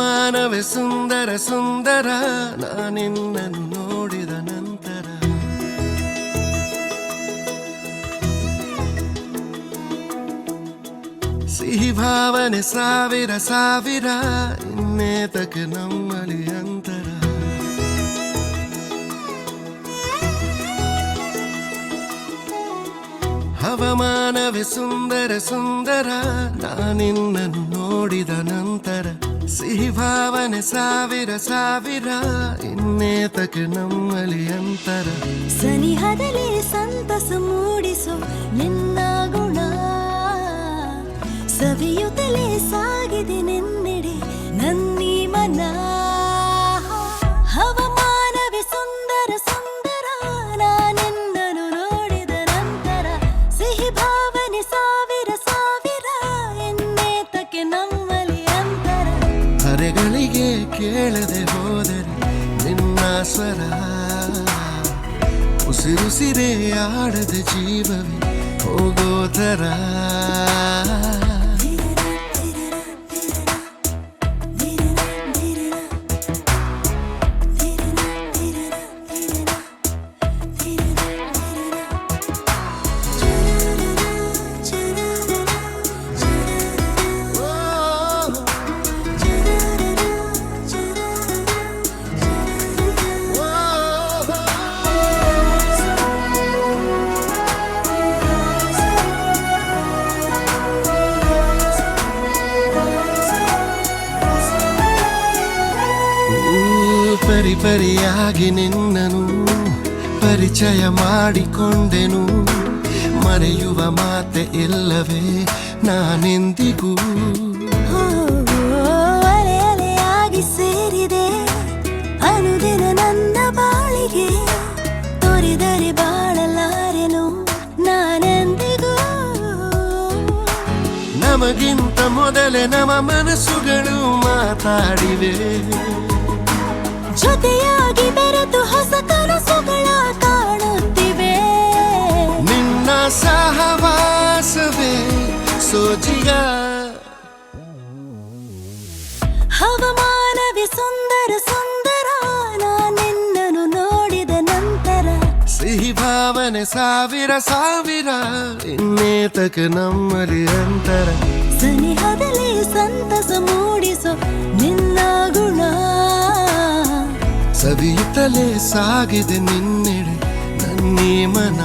ಹವಾಮಾನವೇ ಸುಂದರ ಸುಂದರ ನಾನಿನ್ನನ್ನು ನೋಡಿದ ನಂತರ ಸಿಹಿ ಭಾವನೆ ಸಾವಿರ ಸಾವಿರ ಇನ್ನೇತಕ್ಕೆ ನಮ್ಮಲ್ಲಿ ಅಂತರ ಹವಾಮಾನವೇ ಸುಂದರ ಸುಂದರ ನಾನಿನ್ನನ್ನು ನೋಡಿದ ನಂತರ ಸಿಹಿ ಭಾವನೆ ಸಾವಿರ ಸಾವಿರ ಇನ್ನೇತಕ್ಕೆ ನಮ್ಮಲ್ಲಿ ಅಂತರ ಸನಿಹದಲ್ಲಿ ಸಂತಸ ಮೂಡಿಸೋ ನಿನ್ನ ಗುಣ ಸವಿಯುತ್ತಲೇ ಸಾಗಿದೆ ನಿನ್ನೆಡೆ ನನ್ನೀ ಮನ ಹವಾಮಾನವೇ ಸುಂದರ ಸುಂದರ ನಾನೆಂದನು ನೋಡಿದ ನಂತರ ಸಿಹಿ ಭಾವನೆ ಸಾವಿರ ಸಾವಿರ ಎನ್ನೇತಕ್ಕೆ ನಮ್ಮಲ್ಲಿ ಅಂತರ ಅರೆಗಳಿಗೆ ಕೇಳದೆ ಹೋದರೆ ನಿನ್ನ ಸ್ವರ ಉಸಿರುಸಿರೇ ಆಡದೆ ಜೀವವೇ ಹೋಗೋ ಥರ ಪರಿ ಪರಿಯಾಗಿ ನಿನ್ನನು ಪರಿಚಯ ಮಾಡಿಕೊಂಡೆನು ಮರೆಯುವ ಮಾತೆ ಇಲ್ಲವೇ ನಾನೆಂದಿಗೂ ಅಲೆ ಅಲೆಯಾಗಿ ಸೇರಿದೆ ಅನುದಿನ ನನ್ನ ಬಾಳಿಗೆ ತೊರೆದರೆ ಬಾಳಲಾರೆನು ನಾನೆಂದಿಗೂ ನಮಗಿಂತ ಮೊದಲೇ ನಮ್ಮ ಮನಸ್ಸುಗಳು ಮಾತಾಡಿವೆ ಜೊತೆಯಾಗಿ ಬೆರೆತು ಹೊಸ ಕನಸುಗಳ ಕಾಣುತ್ತಿವೆ ನಿನ್ನ ಸಹವಾಸವೇ ಸೋಜಿಗ ಹವಾಮಾನವೇ ಸುಂದರ ಸುಂದರ ನಾನೆನ್ನನು ನೋಡಿದ ನಂತರ ಸಿಹಿ ಭಾವನೆ ಸಾವಿರ ಸಾವಿರ ಇನ್ನೇತಕ್ಕೆ ನಮ್ಮಲ್ಲಿ ಅಂತರ ಸನಿಹದಲ್ಲಿ ಸಂತಸ ಮೂಡಿಸೋ ನಿನ್ನ ಗುಣ ಸವಿಯುತ್ತಲೇ ಸಾಗಿದೆ ನಿನ್ನೆಡೆ ನನ್ನೀ ಮನ